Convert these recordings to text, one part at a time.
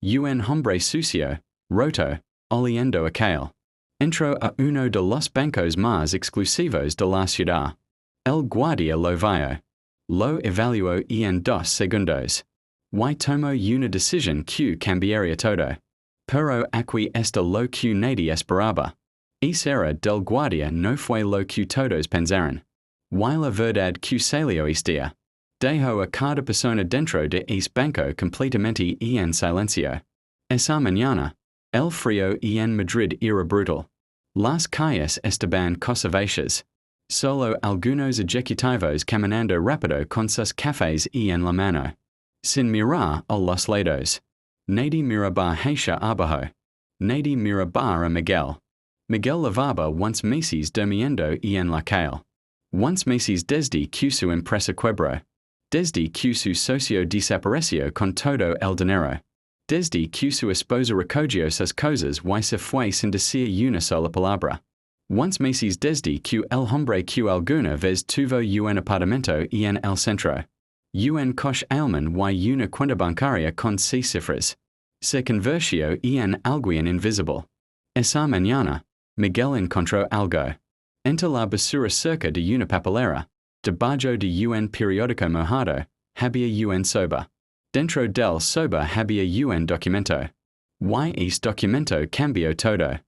Un hombre sucio, roto, oliendo a kale. Entró a uno de los bancos más exclusivos de la ciudad. El guardia lo vio. Lo evaluó en 2 segundos. Y tomó una decisión que cambiaría todo. Pero aquí está lo que nadie esperaba. Esa era del guardia no fue lo que todos pensaron. Y la verdad que salió día. Dejó a cada persona dentro de ese banco completamente en silencio. Esa mañana, el frío en Madrid era brutal. Las calles estaban conservadas. Solo algunos ejecutivos caminando rápido con sus cafés en la mano. Sin mirar a los lados. Nadie miraba hacia abajo. Nadie miraba a Miguel. Miguel llevaba once meses durmiendo en la calle. Once meses desde que su empresa quebró. Desde que su socio desapareció con todo el dinero. Desde que su esposa recogió sus cosas y se fue sin decir una sola palabra. Once meses desde que el hombre que alguna vez tuvo un apartamento en el centro. Un coche alemán y una cuenta bancaria con 6 cifras. Se convirtió en alguien invisible. Esa mañana, Miguel encontró algo. Entre la basura cerca de una papelera, debajo de un periódico mojado, había un sobre. Dentro del sobre había un documento. Y ese documento cambió todo.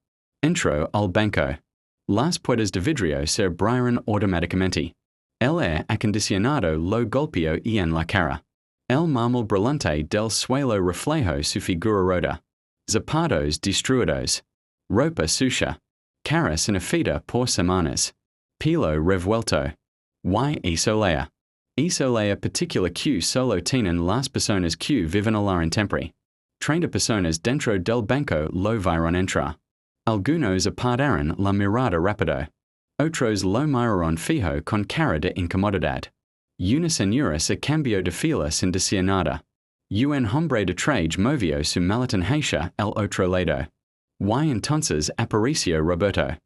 Entró al banco. Las puertas de vidrio se abrieron automáticamente. El aire acondicionado lo golpeó en la cara. El mármol brillante del suelo reflejó su figura rota. Zapatos destruidos. Ropa sucia. Cara sin afeita por semanas. Pelo revuelto. Y isolea. Isolea particular que solo tienen las personas que viven a la intemperie. 30 personas dentro del banco lo vieron entrar. Algunos apartaron la mirada rápido. Otros lo miraron fijo con cara de incomodidad. Una señora se cambió de fila sin decir nada. Un hombre de traje movió su maletín hacia el otro lado. Y entonces apareció Roberto.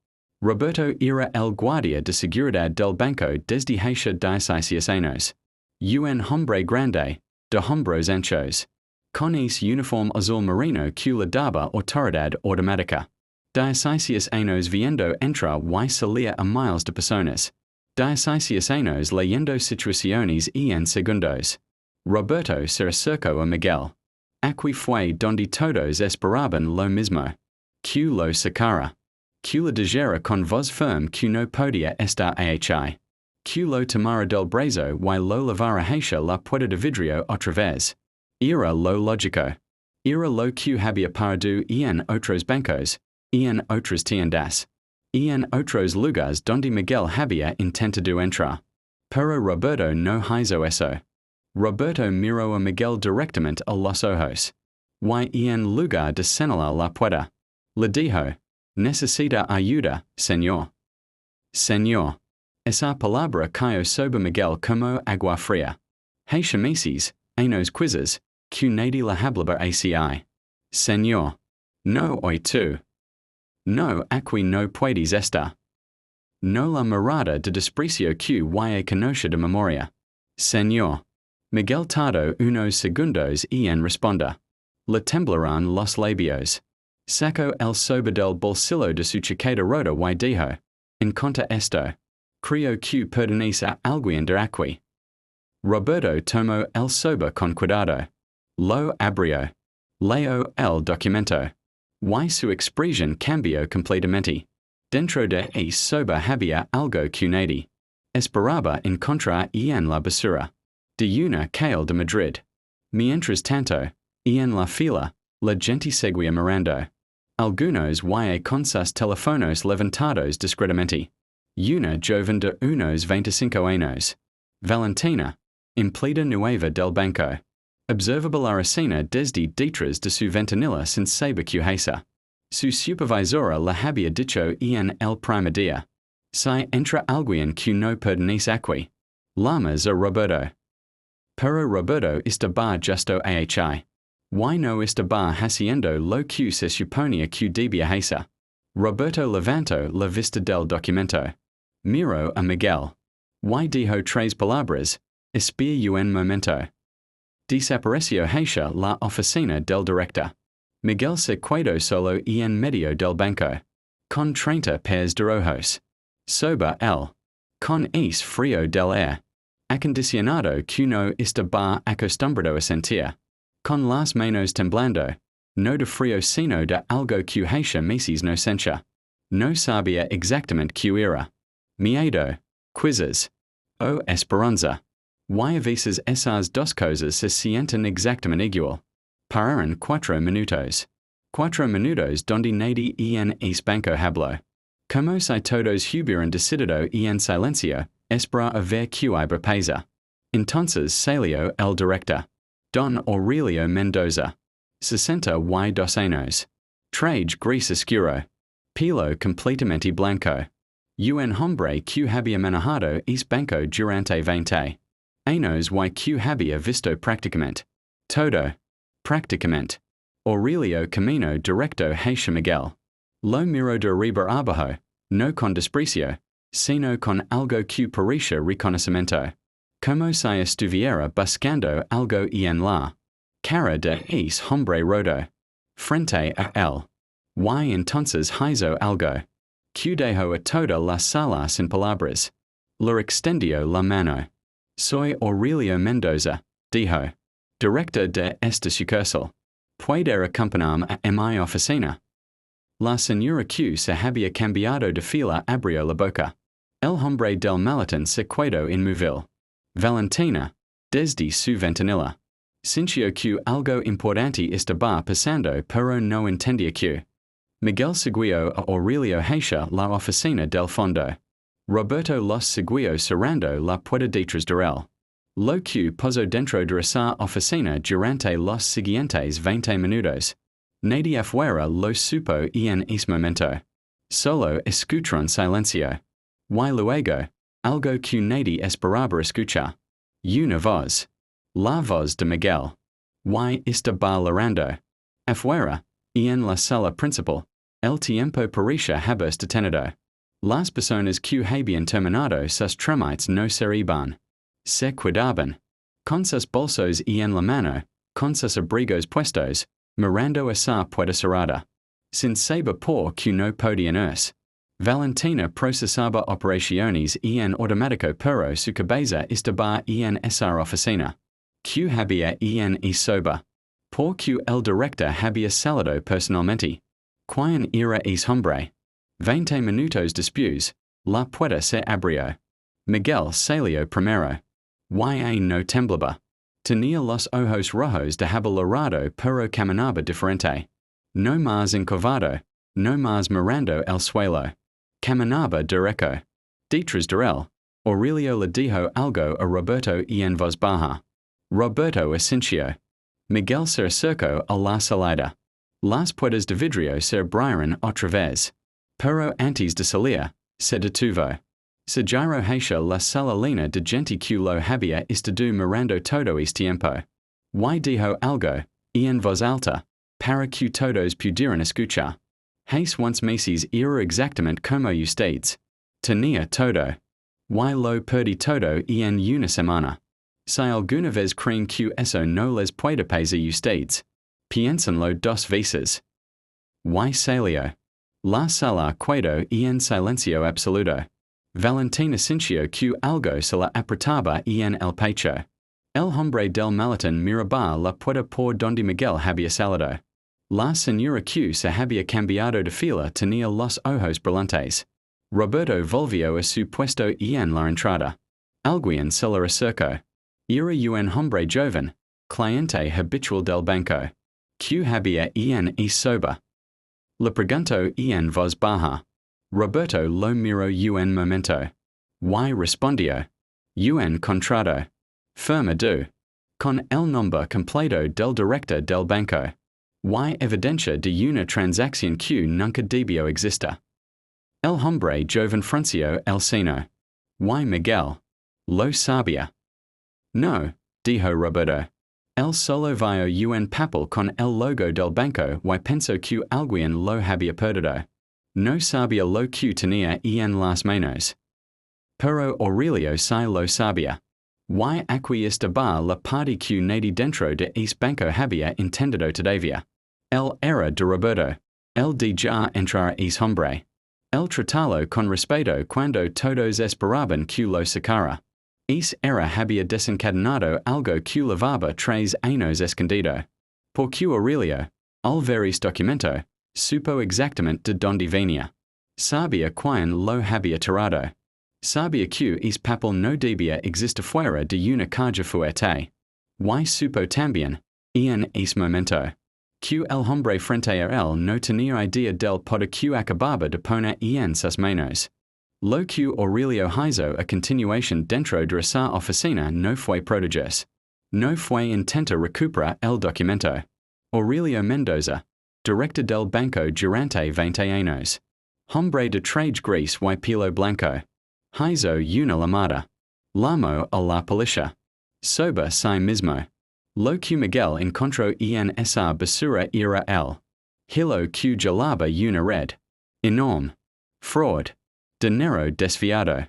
Roberto era el guardia de seguridad del banco desde hace 16 años. Un hombre grande, de hombros anchos. Con ese uniforme azul marino que le daba autoridad automática. 16 años viendo entrar y salir a miles de personas. 16 años leyendo situaciones en segundos. Roberto se acercó a Miguel. Aquí fue donde todos esperaban lo mismo. Que lo sacara. Que lo dijera con voz firme que no podía estar ahí. Que lo tomara del brazo y lo llevara hacia la puerta de vidrio otra vez. Era lo lógico. Era lo que había perdido en otros bancos, en otras tiendas, en otros lugares donde Miguel había intentado entrar. Pero Roberto no hizo eso. Roberto miró a Miguel directamente a los ojos. Y en lugar de señalar la puerta, le dijo, necesita ayuda, señor. Señor. Esa palabra cayó sobre Miguel como agua fría. Hace meses, años quizzes, que nadie le hablaba así. Señor. No hoy tú. No aquí no puedes estar. No la mirada de desprecio que conoce de memoria. Señor. Miguel tardó unos segundos en responder. Le temblaron los labios. Sacó el sobre del bolsillo de su chaqueta rota y dijo, encontra esto. Creo que pertenece a alguien de aquí. Roberto tomó el sobre con cuidado. Lo abrió. Leyó el documento. Y su expresión cambió completamente. Dentro de ese sobre había algo que nadie esperaba encontrar en la basura. De una calle de Madrid. Mientras tanto, en la fila, la gente seguía mirando. Algunos con sus teléfonos levantados discretamente. Una joven de unos 25 años. Valentina, empleada nueva del banco. Observaba la escena desde detrás de su ventanilla sin saber qué hacer. Su supervisora le había dicho en el primer día. Si entra alguien que no pertenece aquí, llamas a Roberto. Pero Roberto estaba justo ahí. Y no estaba haciendo lo que se suponía que debía hacer. Roberto levantó la vista del documento. Miró a Miguel. Y dijo 3 palabras. Espera un momento. Desapareció hacia la oficina del director. Miguel se quedó solo en medio del banco. Con 30 pares de ojos. Sobre él. Con es frío del aire. Acondicionado que no estaba acostumbrado a sentir. Con las manos temblando. No de frío sino de algo que hace meses no sentía. No sabía exactamente qué era. Miedo. Quizzes. O esperanza. Y a veces esas dos cosas se sienten exactamente igual. Pararon 4 minutos. 4 minutos donde nadie en es banco habló. Como si todos hubieran decidido en silencio, esperar a ver qué iba a pasar. Entonces salió el director. Don Aurelio Mendoza. 62 años. Traje gris oscuro. Pelo completamente blanco. Un hombre que había manejado es banco durante 20 años y que había visto prácticamente todo. Prácticamente. Aurelio camino directo hacia Miguel. Lo miró de arriba abajo, no con desprecio, sino con algo que parecía reconocimiento. Como si estuviera buscando algo en la cara de ese hombre rodo. Frente a él. Y entonces hizo algo. Que dejó a toda la sala sin palabras. Le extendió la mano. Soy Aurelio Mendoza, dijo. Director de esta sucursal. ¿Puede acompañarme a mi oficina? La señora que se había cambiado de fila abrió la boca. El hombre del maletín se quedó inmóvil. Valentina, desde su ventanilla. Sintió que algo importante estaba pasando pero no entendía qué. Miguel siguió a Aurelio hacia la oficina del fondo. Roberto los siguió cerrando la puerta detrás de él. Lo que posó dentro de esa oficina durante los siguientes 20 minutos. Nadie afuera lo supo en ese momento. Solo escucharon silencio. Y luego, algo que nadie esperaba escuchar. Una voz. La voz de Miguel. Y estaba llorando. Afuera, en la sala principal, el tiempo parecía haberse detenido. Las personas que habían terminado sus trámites no se iban. Se quedaban. Con sus bolsos en la mano, con sus abrigos puestos, mirando esa puerta cerrada. Sin saber por qué no podían irse. Valentina procesaba operaciones en automático pero su cabeza estaba en esa oficina. Que había en sobre. Porque el director había salido personalmente. ¿Quién era ese hombre? 20 minutos después, la puerta se abrió. Miguel salió primero. Y no temblaba. Tenía los ojos rojos de haber llorado pero caminaba diferente. No más encorvado, no más mirando el suelo. Caminaba derecho. Detrás de él, Aurelio le dijo algo a Roberto en voz baja. Roberto asintió. Miguel se acercó a la salida. Las puertas de vidrio se abrieron otra vez. Pero antes de salir, se detuvo. Se giró hacia la sala llena de gente que lo había estado mirando todo este tiempo. Y dijo algo, en voz alta, para que todos pudieran escuchar. Hace once meses era exactamente como ustedes. Tenía todo. Y lo perdí todo en una semana. Si alguna vez creen que eso no les puede pasar a ustedes, piénsenlo 2 veces. Y salió. La sala quedó en silencio absoluto. Valentina sintió que algo se la apretaba en el pecho. El hombre del maletín miraba la puerta por donde Miguel había salido. La señora que se había cambiado de fila tenía los ojos brillantes. Roberto volvió a su puesto en la entrada. Alguien se le acercó. Era un hombre joven, cliente habitual del banco. Que había en sobre. Le preguntó en voz baja. Roberto lo miró un momento. Y respondió. Encontrado. Firma du. Con el nombre completo del director del banco. Y evidencia de una transacción que nunca debió existir. El hombre joven frunció el ceño. Y Miguel. Lo sabía. No, dijo Roberto. Él solo vio un papel con el logo del banco y pensó que alguien lo había perdido. No sabía lo que tenía en las manos. Pero Aurelio sí lo sabía. Y aquí estaba la parte que nadie dentro de ese banco había entendido todavía. Él era de Roberto. Él de ya entrar ese hombre. Él tratalo con respeto cuando todos esperaban que lo sacara. Ese era había desencadenado algo que llevaba 3 años escondido. Porque Aurelio, al ver ese documento, supo exactamente de dónde venía. Sabía quién lo había tirado. Sabía que ese papel no debía existir fuera de una calle fuerte. Y supo también, en ese momento, que el hombre frente a él no tenía idea del poder que acababa de poner en sus manos. Lo que Aurelio hizo a continuación dentro de esa oficina no fue prodigioso. No fue intento recuperar el documento. Aurelio Mendoza, director del banco durante 20 años. Hombre de traje gris y pelo blanco. Hizo una llamada. Llamó a la policía. Sobre sí mismo. Lo que Miguel encontró en esa basura era el hilo que llevaba una red. Enorme. Fraud. Dinero desviado.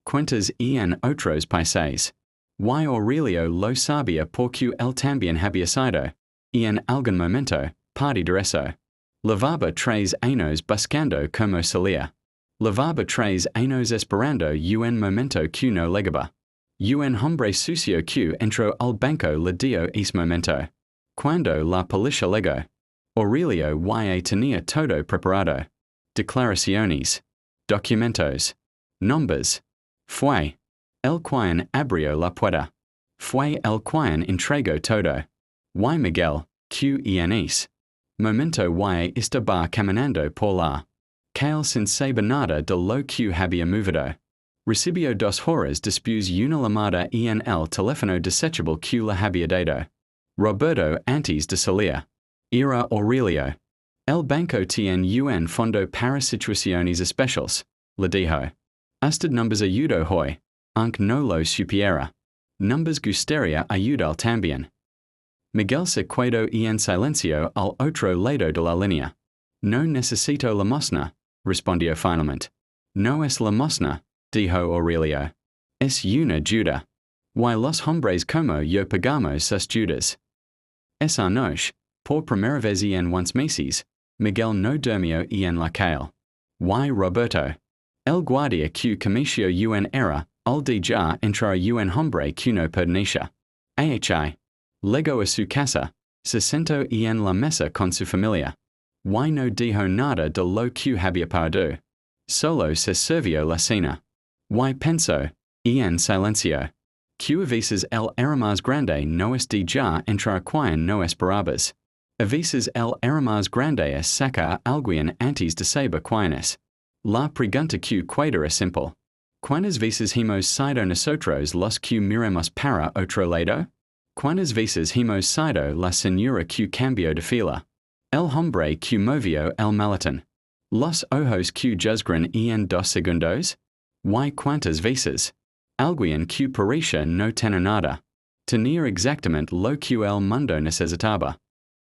Cuentas en otros países. Y Aurelio lo sabía porque él también había sido, en algún momento, parte de eso. Llevaba 3 años buscando como salía. Llevaba 3 años esperando un momento que no llegaba. Un hombre sucio que entró al banco le dio ese momento. Cuando la policía llegó, Aurelio ya tenía todo preparado. Declaraciones. Documentos. Nombres. Fue. El quien abrió la puerta. Fue el quien entregó todo. Y Miguel, que en ese momento ya estaba caminando por la calle sin saber nada de lo que había movido. Recibió 2 horas después una llamada en el teléfono desechable que le había dado. Roberto antes de salir. Era Aurelio. El banco tiene un fondo para situaciones especiales, le dijo. Usted numbers ayudó hoy, aunque no lo supiera. Numbers gustaría ayudar también. Miguel se quedó en silencio al otro lado de la línea. No necesito limosna, respondió finalmente. No es limosna, dijo Aurelio. Es una ayuda. Y los hombres como yo pagamos sus ayudas. Esa noche, por primera vez en 11 meses, Miguel no durmió en la calle. Y Roberto. El guardia que cometió un error, al de ya entrar un hombre que no pertenecía. Llegó a su casa, se sentó en la mesa con su familia. Y no dijo nada de lo que había pasado. Solo se sirvió la cena. Y pensó, en silencio, que a veces el era más grande no es de ya entrar quien no esperabas. A veces el era más grande es sacar a alguien antes de saber quién es. La pregunta que queda es simple. ¿Cuántas veces hemos sido nosotros los que miramos para otro lado? ¿Cuántas veces hemos sido la señora que cambió de fila? El hombre que movió el maletón. Los ojos que juzgaron en 2 segundos? ¿Y cuántas veces? Alguien que parecía no tener nada. Tenía exactamente lo que el mundo necesitaba.